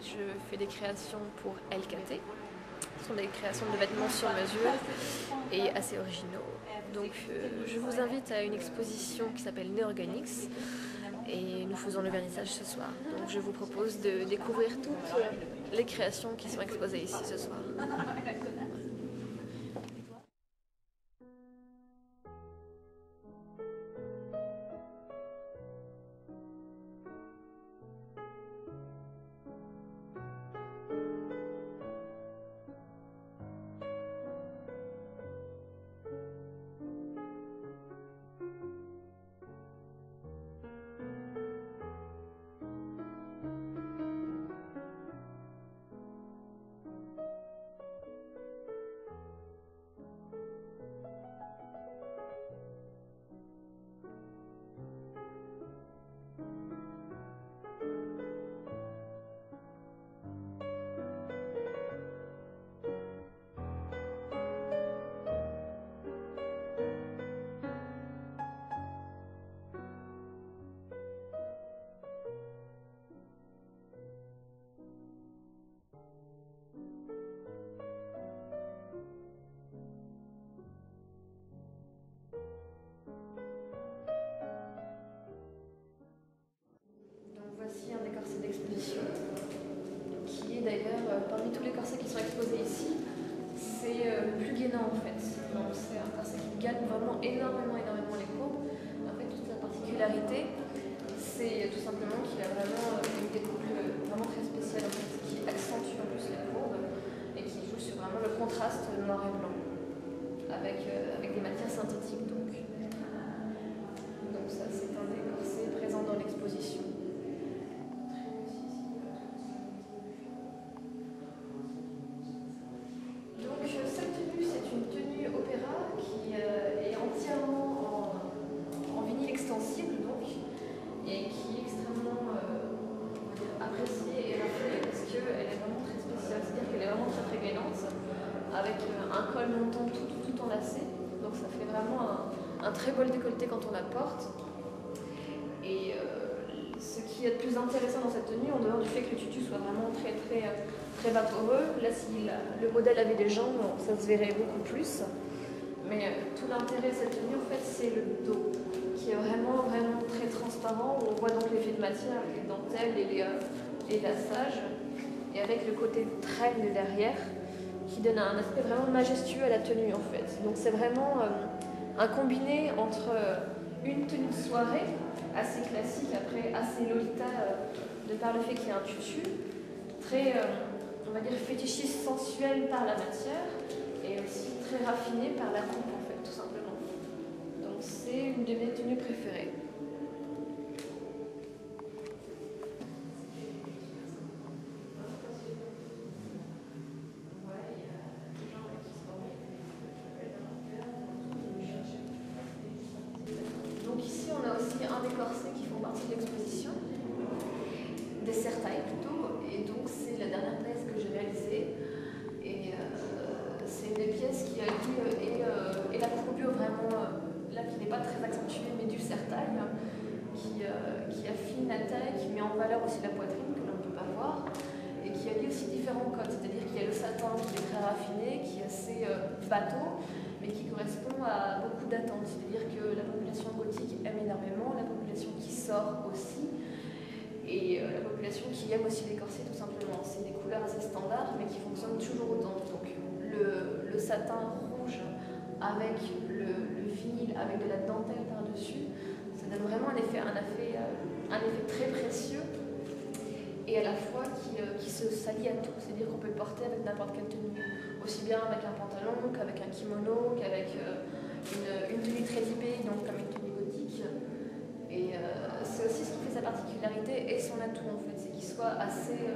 je fais des créations pour LKT. Ce sont des créations de vêtements sur mesure et assez originaux. Donc je vous invite à une exposition qui s'appelle Neorganics et nous faisons le vernissage ce soir. Donc je vous propose de découvrir toutes les créations qui sont exposées ici ce soir. Voici un des corsets d'exposition qui est d'ailleurs, parmi tous les corsets qui sont exposés ici, c'est le plus gainant en fait. Donc c'est un corset qui gagne vraiment énormément les courbes. En fait, toute la particularité, c'est tout simplement qu'il a vraiment une découpe vraiment très spéciale en fait, qui accentue en plus les courbes et qui joue sur vraiment le contraste noir et blanc avec des matières synthétiques donc. Donc ça c'est un des corsets présents dans l'exposition. Cette tenue, c'est une tenue opéra qui est entièrement en vinyle extensible donc, et qui est extrêmement appréciée et raffinée parce qu'elle est vraiment très spéciale, c'est-à-dire qu'elle est vraiment très gainante avec un col montant tout enlacé, donc ça fait vraiment un très beau décolleté quand on la porte. Et ce qui est le plus intéressant dans cette tenue, en dehors du fait que le tutu soit vraiment très vaporeux, là si le modèle avait des jambes, ça se verrait beaucoup plus. Mais tout l'intérêt de cette tenue, en fait, c'est le dos, qui est vraiment très transparent, où on voit donc l'effet de matière, les dentelles et les lassages, et avec le côté traîne derrière, qui donne un aspect vraiment majestueux à la tenue, en fait. Donc c'est vraiment un combiné entre une tenue de soirée, assez classique, après assez lolita, de par le fait qu'il y a un tutu, très, on va dire, fétichiste, sensuel par la matière, et aussi très raffiné par la coupe, en fait, tout simplement. Donc c'est une de mes tenues préférées. Donc ici, on a aussi un des corsets qui font partie de l'exposition, des serre-tailles plutôt, et donc c'est la dernière pièce que j'ai réalisée. Et c'est une des pièces qui a eu et la courbure vraiment, là qui n'est pas très accentuée, mais du serre-taille, qui affine la taille, qui met en valeur aussi la poitrine, que l'on ne peut pas voir, et qui allie aussi différents codes, c'est-à-dire qu'il y a le satin qui est très raffiné, qui est assez bateau, mais qui correspond à beaucoup d'attentes, c'est-à-dire que la population gothique aime énormément, la population qui sort aussi, et la population qui aime aussi les corsets tout simplement. C'est des couleurs assez standards, mais qui fonctionnent toujours autant. Donc le satin rouge avec le vinyle, avec de la dentelle par-dessus, ça donne vraiment un effet très précieux, et à la fois qui se s'allie à tout, c'est-à-dire qu'on peut le porter avec n'importe quelle tenue, aussi bien avec un pantalon qu'avec un kimono, qu'avec une tenue très typée, donc comme une tenue gothique. Et c'est aussi ce qui fait sa particularité et son atout en fait, c'est qu'il soit assez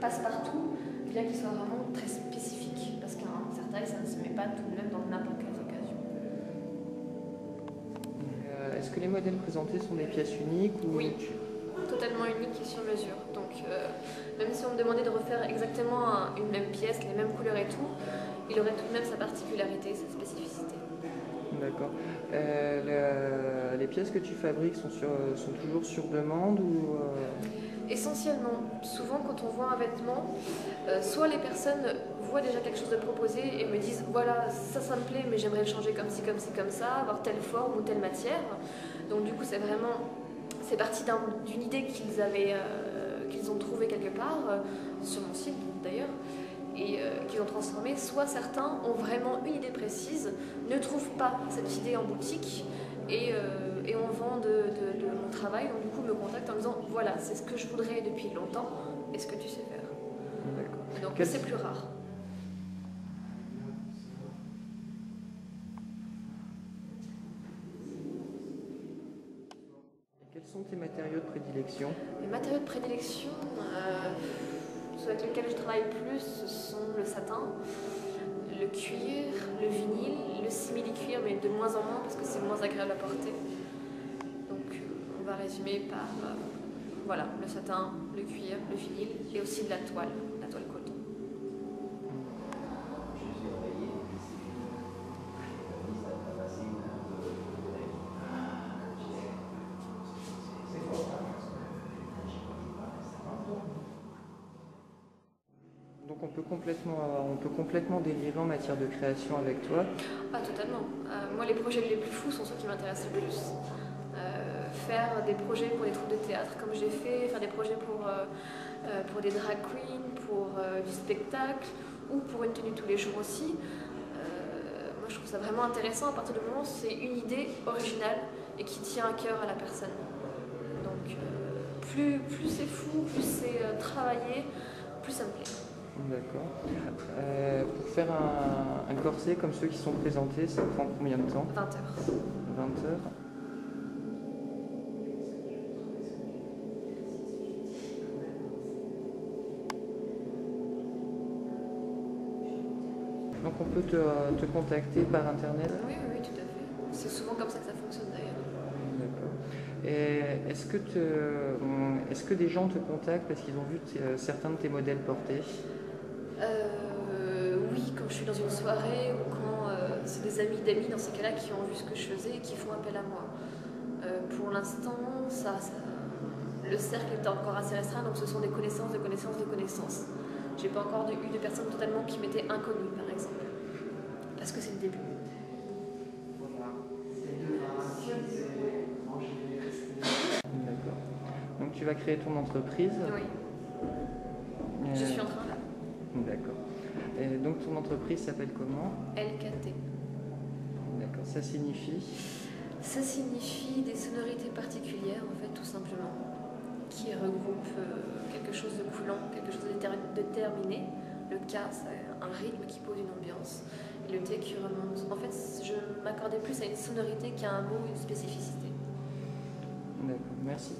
passe-partout, bien qu'il soit vraiment très spécifique, parce qu'un serre-taille ça ne se met pas tout de même dans n'importe quelle occasion. Est-ce que les modèles présentés sont des pièces uniques ou... Oui, totalement uniques et sur mesure. Donc même si on me demandait de refaire exactement une même pièce, les mêmes couleurs et tout, il aurait tout de même sa particularité, sa spécificité. D'accord. Les pièces que tu fabriques sont toujours sur demande ou Essentiellement, souvent quand on voit un vêtement, soit les personnes voient déjà quelque chose de proposé et me disent voilà, ça me plaît, mais j'aimerais le changer comme ci, comme ça, avoir telle forme ou telle matière. Donc du coup, c'est parti d'une idée qu'ils ont trouvée quelque part, sur mon site d'ailleurs, et qu'ils ont transformée. Soit certains ont vraiment une idée précise, ne trouvent pas cette idée en boutique, et on vend de mon travail, donc du coup me contactent en me disant voilà, c'est ce que je voudrais depuis longtemps, est-ce que tu sais faire? D'accord. Donc c'est plus rare. Quels sont tes matériaux de prédilection? Les matériaux de prédilection, ceux avec lesquels je travaille plus, ce sont le satin, le cuir, le vinyle, le simili-cuir, mais de moins en moins parce que c'est moins agréable à porter. Donc on va résumer par voilà, le satin, le cuir, le vinyle et aussi de la toile coton. Donc on peut complètement délirer en matière de création avec toi. Ah, totalement. Moi, les projets les plus fous sont ceux qui m'intéressent le plus. Faire des projets pour des troupes de théâtre comme j'ai fait, faire des projets pour des drag queens, pour du spectacle ou pour une tenue tous les jours aussi. Moi, je trouve ça vraiment intéressant à partir du moment où c'est une idée originale et qui tient à cœur à la personne. Donc, plus c'est fou, plus c'est travaillé, plus ça me plaît. D'accord. Pour faire un corset comme ceux qui sont présentés, ça prend combien de temps? 20 heures. 20 heures. Donc on peut te contacter par internet? Oui, tout à fait. C'est souvent comme ça que ça fonctionne d'ailleurs. D'accord. Et est-ce que des gens te contactent parce qu'ils ont vu certains de tes modèles portés? Oui, quand je suis dans une soirée ou quand c'est des amis d'amis dans ces cas-là qui ont vu ce que je faisais et qui font appel à moi. Pour l'instant, le cercle est encore assez restreint, donc ce sont des connaissances, de connaissances, de connaissances. J'ai pas encore eu de personnes totalement qui m'étaient inconnues, par exemple, parce que c'est le début. D'accord. Donc tu vas créer ton entreprise? Oui. Je suis en train là. D'accord. Et donc ton entreprise s'appelle comment? LKT. D'accord. Ça signifie? Ça signifie des sonorités particulières, en fait, tout simplement, qui regroupent quelque chose de coulant, quelque chose de terminé. Le K, c'est un rythme qui pose une ambiance. Et le T qui remonte. En fait, je m'accordais plus à une sonorité qu'à un mot, une spécificité. D'accord. Merci.